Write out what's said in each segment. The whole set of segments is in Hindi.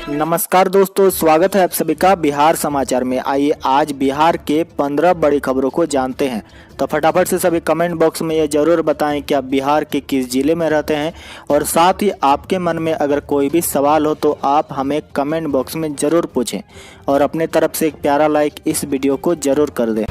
नमस्कार दोस्तों, स्वागत है आप सभी का बिहार समाचार में। आइए आज बिहार के 15 बड़ी खबरों को जानते हैं। तो फटाफट से सभी कमेंट बॉक्स में ये जरूर बताएं कि आप बिहार के किस जिले में रहते हैं, और साथ ही आपके मन में अगर कोई भी सवाल हो तो आप हमें कमेंट बॉक्स में ज़रूर पूछें और अपने तरफ से एक प्यारा लाइक इस वीडियो को ज़रूर कर दें।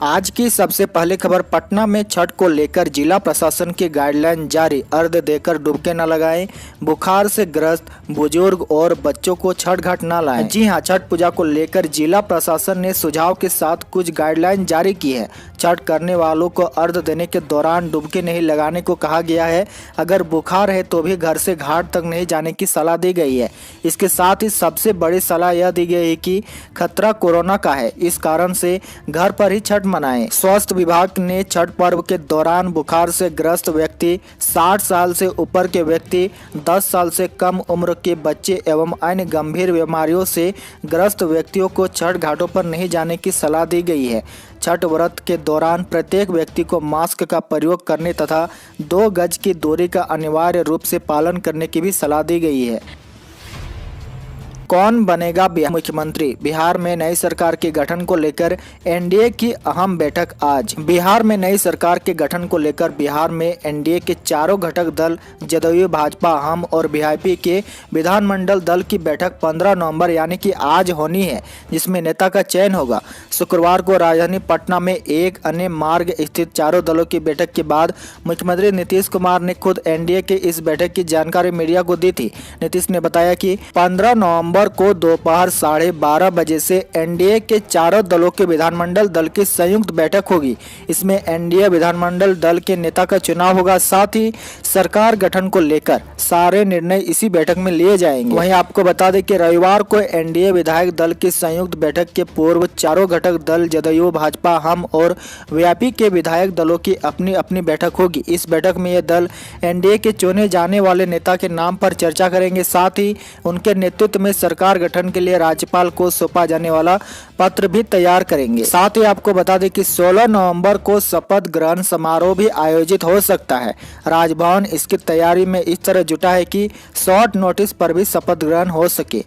आज की सबसे पहले खबर, पटना में छठ को लेकर जिला प्रशासन की गाइडलाइन जारी। अर्घ देकर डुबके न लगाएं, बुखार से ग्रस्त बुजुर्ग और बच्चों को छठ घाट न लाएं। जी हां, छठ पूजा को लेकर जिला प्रशासन ने सुझाव के साथ कुछ गाइडलाइन जारी की है। छठ करने वालों को अर्घ देने के दौरान डुबके नहीं लगाने को कहा गया है। अगर बुखार है तो भी घर से घाट तक नहीं जाने की सलाह दी गई है। इसके साथ ही सबसे बड़ी सलाह यह दी गई है कि खतरा कोरोना का है, इस कारण से घर पर ही छठ मनाएं। स्वास्थ्य विभाग ने छठ पर्व के दौरान बुखार से ग्रस्त व्यक्ति, 60 साल से ऊपर के व्यक्ति, 10 साल से कम उम्र के बच्चे एवं अन्य गंभीर बीमारियों से ग्रस्त व्यक्तियों को छठ घाटों पर नहीं जाने की सलाह दी गई है। छठ व्रत के दौरान प्रत्येक व्यक्ति को मास्क का प्रयोग करने तथा 2 गज की दूरी का अनिवार्य रूप से पालन करने की भी सलाह दी गई है। कौन बनेगा बिहार मुख्यमंत्री? बिहार में नई सरकार के गठन को लेकर एनडीए की अहम बैठक आज। बिहार में नई सरकार के गठन को लेकर बिहार में एनडीए के चारों घटक दल जदयू, भाजपा, हम और वीआईपी के विधानमंडल दल की बैठक 15 नवंबर यानी कि आज होनी है, जिसमें नेता का चयन होगा। शुक्रवार को राजधानी पटना में एक अन्य मार्ग स्थित चारों दलों की बैठक के बाद मुख्यमंत्री नीतीश कुमार ने खुद एनडीए के इस बैठक की जानकारी मीडिया को दी थी। नीतीश ने बताया कि 15 नवंबर को दोपहर 12:30 बजे से एनडीए के चारों दलों के विधानमंडल दल की संयुक्त बैठक होगी। इसमें एनडीए विधानमंडल दल के नेता का चुनाव होगा। साथ ही सरकार गठन को लेकर सारे निर्णय इसी बैठक में लिए जाएंगे। वहीं आपको बता दें कि रविवार को एनडीए विधायक दल की संयुक्त बैठक के पूर्व चारों घटक दल जदयू, भाजपा, हम और वीआईपी के विधायक दलों की अपनी अपनी बैठक होगी। इस बैठक में ये दल एनडीए के चुने जाने वाले नेता के नाम पर चर्चा करेंगे। साथ ही उनके नेतृत्व में सरकार गठन के लिए राज्यपाल को सौंपा जाने वाला पत्र भी तैयार करेंगे। साथ ही आपको बता दें कि 16 नवंबर को शपथ ग्रहण समारोह भी आयोजित हो सकता है। राजभवन इसकी तैयारी में इस तरह जुटा है कि शॉर्ट नोटिस पर भी शपथ ग्रहण हो सके।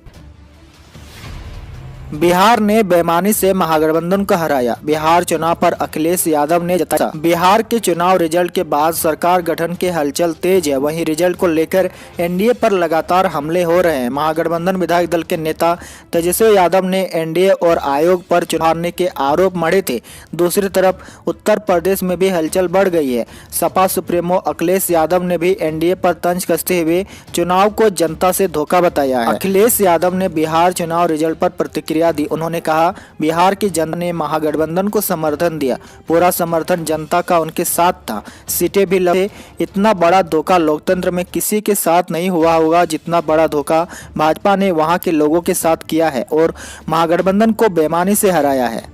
बिहार ने बेईमानी से महागठबंधन को हराया। बिहार चुनाव पर अखिलेश यादव ने जताया। बिहार के चुनाव रिजल्ट के बाद सरकार गठन के हलचल तेज है। वहीं रिजल्ट को लेकर एनडीए पर लगातार हमले हो रहे हैं। महागठबंधन विधायक दल के नेता तेजस्वी यादव ने एनडीए और आयोग पर चुनाव हारने के आरोप मढ़े थे। दूसरी तरफ उत्तर प्रदेश में भी हलचल बढ़ गई है। सपा सुप्रीमो अखिलेश यादव ने भी एनडीए पर तंज कसते हुए चुनाव को जनता से धोखा बताया है। अखिलेश यादव ने बिहार चुनाव रिजल्ट पर प्रतिक्रिया दी। उन्होंने कहा, बिहार की जनता ने महागठबंधन को समर्थन दिया। पूरा समर्थन जनता का उनके साथ था। सीटें भी लड़े। इतना बड़ा धोखा लोकतंत्र में किसी के साथ नहीं हुआ होगा जितना बड़ा धोखा भाजपा ने वहां के लोगों के साथ किया है और महागठबंधन को बेईमानी से हराया है।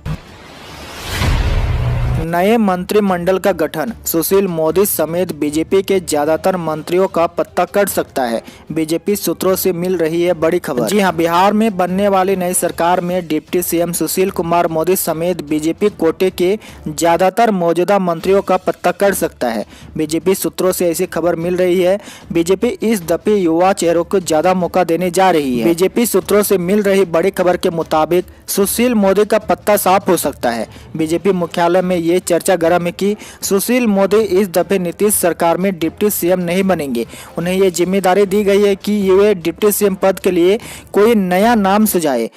नए मंत्रिमंडल का गठन, सुशील मोदी समेत बीजेपी के ज्यादातर मंत्रियों का पत्ता कट सकता है। बीजेपी सूत्रों से मिल रही है बड़ी खबर। जी हां, बिहार में बनने वाली नई सरकार में डिप्टी सीएम सुशील कुमार मोदी समेत बीजेपी कोटे के ज्यादातर मौजूदा मंत्रियों का पत्ता कट सकता है। बीजेपी सूत्रों से ऐसी खबर मिल रही है। बीजेपी इस दफे युवा चेहरों को ज्यादा मौका देने जा रही है। बीजेपी सूत्रों से मिल रही बड़ी खबर के मुताबिक सुशील मोदी का पत्ता साफ हो सकता है। बीजेपी मुख्यालय में ये चर्चा गर्म है कि सुशील मोदी इस दफे नीतीश सरकार में डिप्टी सीएम नहीं बनेंगे। उन्हें ये जिम्मेदारी दी गई है कि वे डिप्टी सीएम पद के लिए कोई नया नाम सुझाए।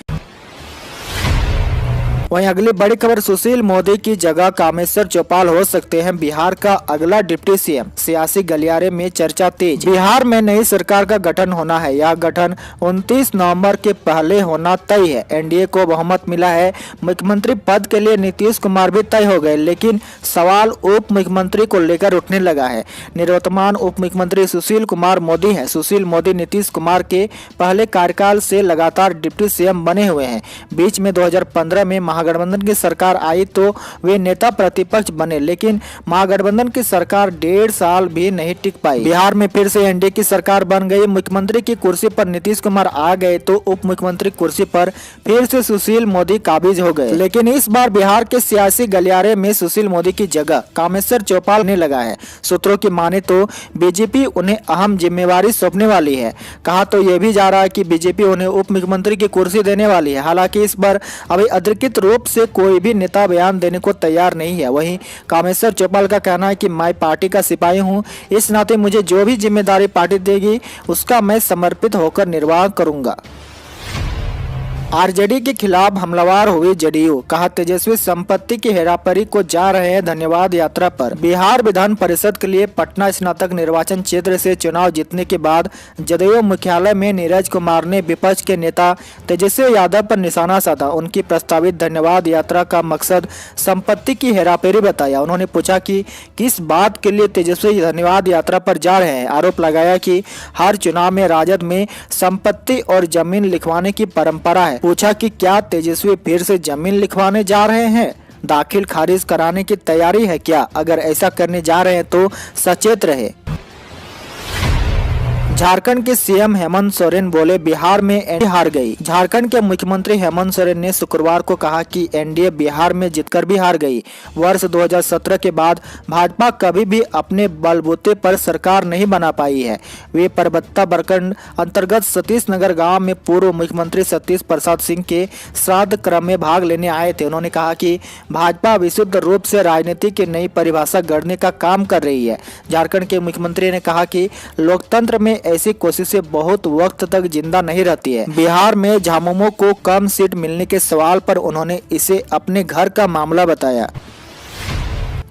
वहीं अगली बड़ी खबर, सुशील मोदी की जगह कामेश्वर चौपाल हो सकते हैं बिहार का अगला डिप्टी सीएम। सियासी गलियारे में चर्चा तेज। बिहार में नई सरकार का गठन होना है। यह गठन 29 नवंबर के पहले होना तय है। एनडीए को बहुमत मिला है। मुख्यमंत्री पद के लिए नीतीश कुमार भी तय हो गए, लेकिन सवाल उप मुख्यमंत्री को लेकर उठने लगा है। निवर्तमान उप मुख्यमंत्री सुशील कुमार मोदी हैं। सुशील मोदी नीतीश कुमार के पहले कार्यकाल से लगातार डिप्टी सीएम बने हुए हैं। बीच में 2015 में महागठबंधन की सरकार आई तो वे नेता प्रतिपक्ष बने, लेकिन महागठबंधन की सरकार 1.5 साल भी नहीं टिक पाई। बिहार में फिर से एनडीए की सरकार बन गई। मुख्यमंत्री की कुर्सी पर नीतीश कुमार आ गए तो उप मुख्यमंत्री कुर्सी पर फिर से सुशील मोदी काबिज हो गए, लेकिन इस बार बिहार के सियासी गलियारे में सुशील मोदी की जगह कामेश्वर चौपाल ने लगा है। सूत्रों की माने तो बीजेपी उन्हें अहम जिम्मेवारी सौंपने वाली है। कहा तो यह भी जा रहा है कि बीजेपी उन्हें उप मुख्यमंत्री की कुर्सी देने वाली है। हालांकि इस पर अभी अधिकृत रूप से कोई भी नेता बयान देने को तैयार नहीं है। वहीं कामेश्वर चौपाल का कहना है कि मैं पार्टी का सिपाही हूं, इस नाते मुझे जो भी जिम्मेदारी पार्टी देगी उसका मैं समर्पित होकर निर्वाह करूंगा। आरजेडी के खिलाफ हमलावर हुई जेडीयू। कहा तेजस्वी संपत्ति की हेराफेरी को जा रहे हैं धन्यवाद यात्रा पर। बिहार विधान परिषद के लिए पटना स्नातक निर्वाचन क्षेत्र से चुनाव जीतने के बाद जदयू मुख्यालय में नीरज कुमार ने विपक्ष के नेता तेजस्वी यादव पर निशाना साधा। उनकी प्रस्तावित धन्यवाद यात्रा का मकसद संपत्ति की हेराफेरी बताया। उन्होंने पूछा कि किस बात के लिए तेजस्वी धन्यवाद यात्रा पर जा रहे हैं। आरोप लगाया कि हर चुनाव में राजद में संपत्ति और जमीन लिखवाने की परंपरा है। पूछा कि क्या तेजस्वी फिर से जमीन लिखवाने जा रहे हैं, दाखिल खारिज कराने की तैयारी है क्या? अगर ऐसा करने जा रहे हैं तो सचेत रहे। झारखंड के सीएम हेमंत सोरेन बोले बिहार में एनडीए हार गई। झारखंड के मुख्यमंत्री हेमंत सोरेन ने शुक्रवार को कहा कि एनडीए बिहार में जीतकर भी हार गई। वर्ष 2017 के बाद भाजपा कभी भी अपने बलबूते पर सरकार नहीं बना पाई है। वे परबत्ता प्रखंड अंतर्गत सतीश नगर गाँव में पूर्व मुख्यमंत्री सतीश प्रसाद सिंह के श्राद्ध क्रम में भाग लेने आए थे। उन्होंने कहा कि भाजपा विशुद्ध रूप से राजनीति की नई परिभाषा गढ़ने का काम कर रही है। झारखंड के मुख्यमंत्री ने कहा कि लोकतंत्र में ऐसी कोशिशें बहुत वक्त तक जिंदा नहीं रहती है। बिहार में झामुमो को कम सीट मिलने के सवाल पर उन्होंने इसे अपने घर का मामला बताया।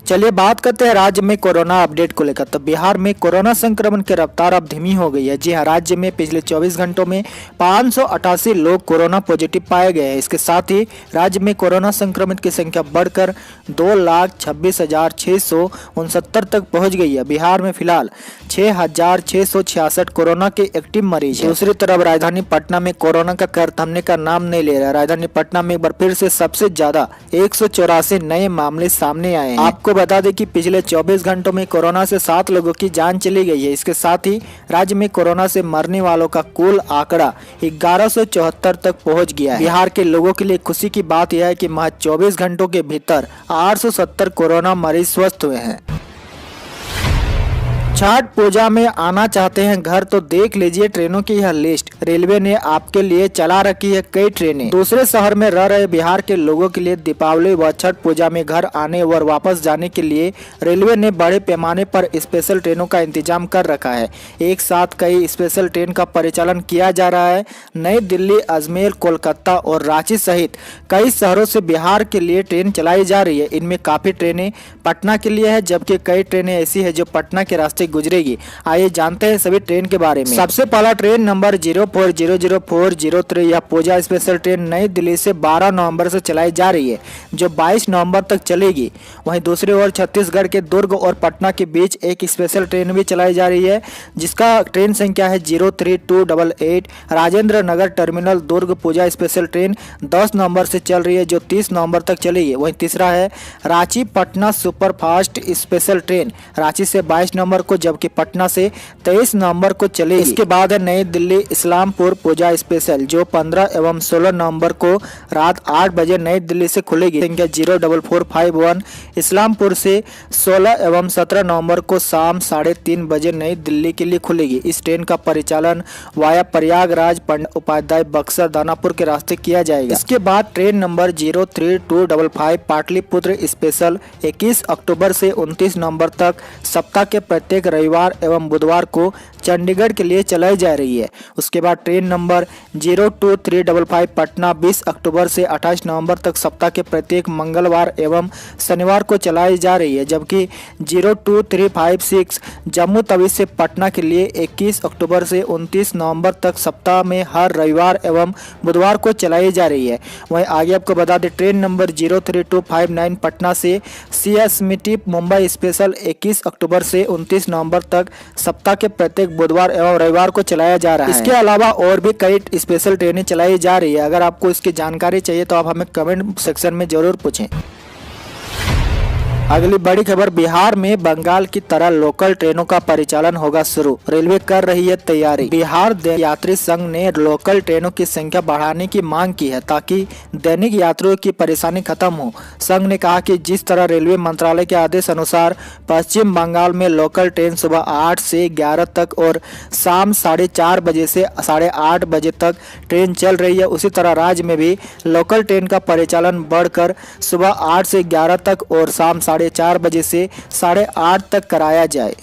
चलिए बात करते हैं राज्य में कोरोना अपडेट को लेकर। तो बिहार में कोरोना संक्रमण की रफ्तार अब धीमी हो गई है। जी हां, राज्य में पिछले 24 घंटों में 588 लोग कोरोना पॉजिटिव पाए गए हैं। इसके साथ ही राज्य में कोरोना संक्रमण की संख्या बढ़कर 2,26,669 तक पहुंच गई है। बिहार में फिलहाल 6,666 कोरोना के एक्टिव मरीज हैं। दूसरी तरफ राजधानी पटना में कोरोना का कहर थमने का नाम नहीं ले रहा। राजधानी पटना में एक बार फिर से सबसे ज्यादा 184 नए मामले सामने आए हैं। आपको बता दें कि पिछले 24 घंटों में कोरोना से 7 लोगों की जान चली गई है। इसके साथ ही राज्य में कोरोना से मरने वालों का कुल आंकड़ा 1174 तक पहुंच गया है। बिहार के लोगों के लिए खुशी की बात यह है कि महज 24 घंटों के भीतर 870 कोरोना मरीज स्वस्थ हुए हैं। छठ पूजा में आना चाहते हैं घर तो देख लीजिए ट्रेनों की यह लिस्ट। रेलवे ने आपके लिए चला रखी है कई ट्रेनें। दूसरे शहर में रह रहे बिहार के लोगों के लिए दीपावली व छठ पूजा में घर आने और वापस जाने के लिए रेलवे ने बड़े पैमाने पर स्पेशल ट्रेनों का इंतजाम कर रखा है। एक साथ कई स्पेशल ट्रेन का परिचालन किया जा रहा है। नई दिल्ली, अजमेर, कोलकाता और रांची सहित कई शहरों से बिहार के लिए ट्रेन चलाई जा रही है। इनमें काफी ट्रेनें पटना के लिए है, जबकि कई ट्रेनें ऐसी है जो पटना के रास्ते गुजरेगी। आइए जानते हैं सभी ट्रेन के बारे में। सबसे पहला ट्रेन नंबर 04000403 यह पूजा स्पेशल ट्रेन नई दिल्ली से 12 नवंबर से चलाई जा रही है, जो 22 नवंबर तक चलेगी। वहीं दूसरी ओर छत्तीसगढ़ के दुर्ग और पटना के बीच एक स्पेशल ट्रेन भी चलाई जा रही है, जिसका ट्रेन संख्या है 03288। राजेंद्र नगर टर्मिनल दुर्ग पूजा स्पेशल ट्रेन 10 नवंबर से चल रही है, जो 30 नवंबर तक चलेगी। वहीं तीसरा है Ranchi Patna superfast special train Ranchi से 22 नवंबर को, जबकि पटना से 23 नवंबर को चलेगी। इसके बाद है नई दिल्ली इस्लामपुर पूजा स्पेशल, जो 15 एवं 16 नवंबर को रात 8 बजे नई दिल्ली से खुलेगी। संख्या 04451 इस्लामपुर से 16 एवं 17 नवंबर को शाम 3:30 बजे नई दिल्ली के लिए खुलेगी। इस ट्रेन का परिचालन वाया प्रयागराज, पंडित उपाध्याय, बक्सर, दानापुर के रास्ते किया जाएगा। इसके बाद ट्रेन नंबर 03255 पाटलिपुत्र स्पेशल 21 अक्टूबर से 29 नवंबर तक सप्ताह के प्रत्येक रविवार एवं बुधवार को चंडीगढ़ के लिए चलाई जा रही है। उसके बाद ट्रेन नंबर 02355 पटना 20 अक्टूबर से 28 नवंबर तक सप्ताह के प्रत्येक मंगलवार एवं शनिवार को चलाई जा रही है, जबकि 02356 जम्मू तवी से पटना के लिए 21 अक्टूबर से 29 नवंबर तक सप्ताह में हर रविवार एवं बुधवार को चलाई जा रही है। वहीं आगे आपको बता दें ट्रेन नंबर 03259 पटना से CSMT मुंबई स्पेशल 21 अक्टूबर से 29 नवंबर तक सप्ताह के प्रत्येक बुधवार एवं रविवार को चलाया जा रहा है। इसके अलावा और भी कई स्पेशल ट्रेनें चलाई जा रही है। अगर आपको इसकी जानकारी चाहिए तो आप हमें कमेंट सेक्शन में जरूर पूछें। अगली बड़ी खबर, बिहार में बंगाल की तरह लोकल ट्रेनों का परिचालन होगा शुरू, रेलवे कर रही है तैयारी। बिहार यात्री संघ ने लोकल ट्रेनों की संख्या बढ़ाने की मांग की है ताकि दैनिक यात्रियों की परेशानी खत्म हो। संघ ने कहा कि जिस तरह रेलवे मंत्रालय के आदेश अनुसार पश्चिम बंगाल में लोकल ट्रेन सुबह 8 से 11 तक और शाम 4:30 बजे से 8:30 बजे तक ट्रेन चल रही है, उसी तरह राज्य में भी लोकल ट्रेन का परिचालन बढ़कर सुबह 8 से 11 तक और शाम 4:30 बजे से 8:30 तक कराया जाए।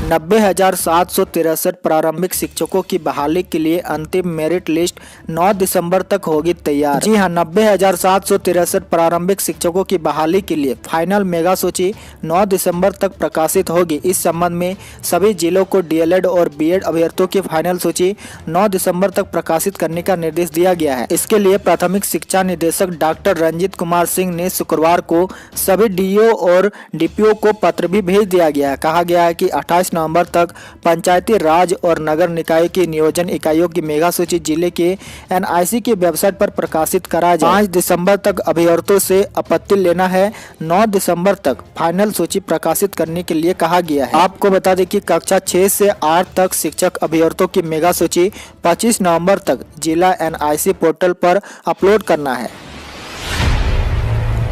90,763 प्रारंभिक शिक्षकों की बहाली के लिए अंतिम मेरिट लिस्ट 9 दिसंबर तक होगी तैयार। जी हां, 90,763 प्रारंभिक शिक्षकों की बहाली के लिए फाइनल मेगा सूची 9 दिसंबर तक प्रकाशित होगी। इस संबंध में सभी जिलों को डीएलएड और बीएड अभ्यर्थियों की फाइनल सूची 9 दिसंबर तक प्रकाशित करने का निर्देश दिया गया है। इसके लिए प्राथमिक शिक्षा निदेशक डॉक्टर रंजीत कुमार सिंह ने शुक्रवार को सभी डीओ और डीपीओ को पत्र भी भेज दिया गया है। कहा गया है कि 28 नवंबर तक पंचायती राज और नगर निकाय की नियोजन इकाइयों की मेगा सूची जिले के एनआईसी की वेबसाइट पर प्रकाशित करा जाए। 5 दिसंबर तक अभ्यर्थियों से आपत्ति लेना है। 9 दिसंबर तक फाइनल सूची प्रकाशित करने के लिए कहा गया है। आपको बता दें कि कक्षा 6 से 8 तक शिक्षक अभ्यर्थियों की मेगा सूची 25 नवंबर तक जिला एनआईसी पोर्टल पर अपलोड करना है।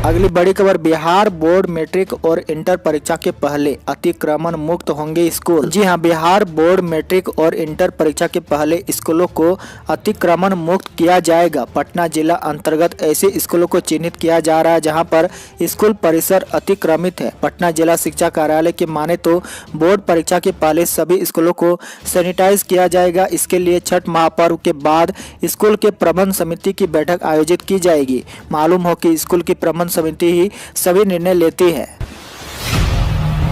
अगली बड़ी खबर, बिहार बोर्ड मैट्रिक और इंटर परीक्षा के पहले अतिक्रमण मुक्त होंगे स्कूल। जी हां, बिहार बोर्ड मैट्रिक और इंटर परीक्षा के पहले स्कूलों को अतिक्रमण मुक्त किया जाएगा। पटना जिला अंतर्गत ऐसे स्कूलों को चिन्हित किया जा रहा है जहां पर स्कूल परिसर अतिक्रमित है। पटना जिला शिक्षा कार्यालय की माने तो बोर्ड परीक्षा के पहले सभी स्कूलों को सैनिटाइज किया जाएगा। इसके लिए छठ महापर्व के बाद स्कूल के प्रबंध समिति की बैठक आयोजित की जाएगी। मालूम हो कि स्कूल की प्रबंध समिति ही सभी निर्णय लेती है।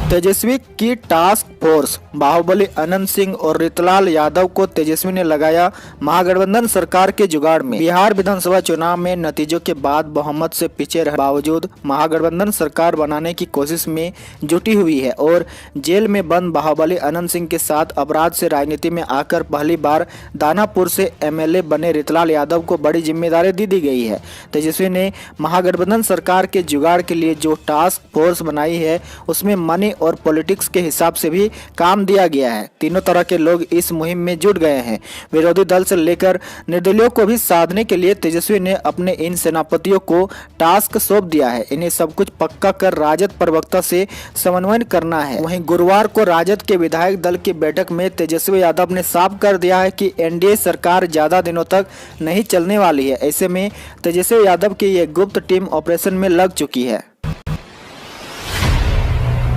तेजस्वी की टास्क फोर्स, बाहुबली अनंत सिंह और रितलाल यादव को तेजस्वी ने लगाया महागठबंधन सरकार के जुगाड़ में। बिहार विधानसभा चुनाव में नतीजों के बाद बहुमत से पीछे रहने के बावजूद महागठबंधन सरकार बनाने की कोशिश में जुटी हुई है और जेल में बंद बाहुबली अनंत सिंह के साथ अपराध से राजनीति में आकर पहली बार दानापुर से एमएलए बने रितलाल यादव को बड़ी जिम्मेदारी दी गई है। तेजस्वी ने महागठबंधन सरकार के जुगाड़ के लिए जो टास्क फोर्स बनाई है उसमें मनी और पॉलिटिक्स के हिसाब से भी काम दिया गया है। तीनों तरह के लोग इस मुहिम में जुट गए हैं। विरोधी दल से लेकर निर्दलीयों को भी साधने के लिए तेजस्वी ने अपने इन सेनापतियों को टास्क सौंप दिया है। इन्हें सब कुछ पक्का कर राजद प्रवक्ता से समन्वय करना है। वहीं गुरुवार को राजद के विधायक दल की बैठक में तेजस्वी यादव ने साफ कर दिया है कि एनडीए सरकार ज्यादा दिनों तक नहीं चलने वाली है। ऐसे में तेजस्वी यादव की ये गुप्त टीम ऑपरेशन में लग चुकी है।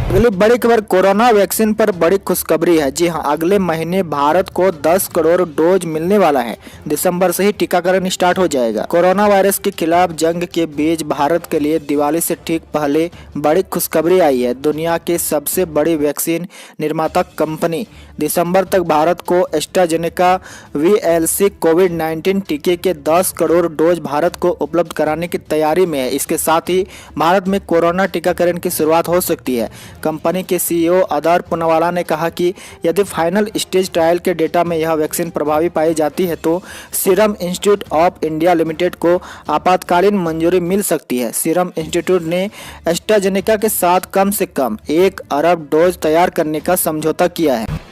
अगली बड़ी खबर, कोरोना वैक्सीन पर बड़ी खुशखबरी है। जी हां, अगले महीने भारत को 10 करोड़ डोज मिलने वाला है। दिसंबर से ही टीकाकरण स्टार्ट हो जाएगा। कोरोना वायरस के खिलाफ जंग के बीच भारत के लिए दिवाली से ठीक पहले बड़ी खुशखबरी आई है। दुनिया के सबसे बड़ी वैक्सीन निर्माता कंपनी दिसंबर तक भारत को एस्ट्राजेनेका वीएलसी कोविड-19 टीके के 10 करोड़ डोज भारत को उपलब्ध कराने की तैयारी में है। इसके साथ ही भारत में कोरोना टीकाकरण की शुरुआत हो सकती है। कंपनी के सीईओ आदर पूनावाला ने कहा कि यदि फाइनल स्टेज ट्रायल के डेटा में यह वैक्सीन प्रभावी पाई जाती है तो serum institute of India limited को आपातकालीन मंजूरी मिल सकती है। सीरम इंस्टीट्यूट ने एस्ट्राजेनेका के साथ कम से कम 1 अरब डोज तैयार करने का समझौता किया है।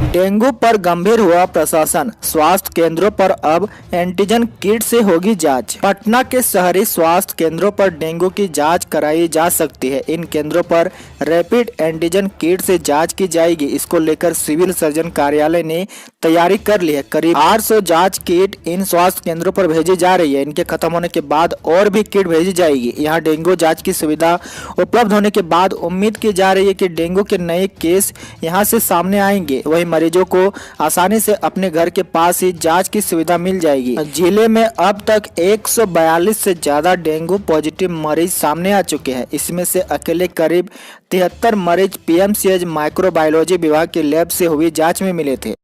डेंगू पर गंभीर हुआ प्रशासन, स्वास्थ्य केंद्रों पर अब एंटीजन किट से होगी जांच। पटना के शहरी स्वास्थ्य केंद्रों पर डेंगू की जांच कराई जा सकती है। इन केंद्रों पर रैपिड एंटीजन किट से जांच की जाएगी। इसको लेकर सिविल सर्जन कार्यालय ने तैयारी कर ली है। करीब 800 जांच किट इन स्वास्थ्य केंद्रों पर भेजी जा रही है। इनके खत्म होने के बाद और भी किट भेजी जाएगी। यहाँ डेंगू जाँच की सुविधा उपलब्ध होने के बाद उम्मीद की जा रही है कि डेंगू के नए केस यहाँ से सामने आएंगे। वही मरीजों को आसानी से अपने घर के पास ही जांच की सुविधा मिल जाएगी। जिले में अब तक 142 से ज्यादा डेंगू पॉजिटिव मरीज सामने आ चुके हैं। इसमें से अकेले करीब 73 मरीज पीएमसीएच माइक्रोबायोलॉजी विभाग के लैब से हुई जांच में मिले थे।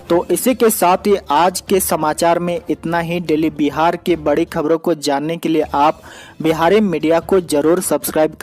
तो इसी के साथ ही आज के समाचार में इतना ही। डेली बिहार की बड़ी खबरों को जानने के लिए आप बिहारी मीडिया को जरूर सब्सक्राइब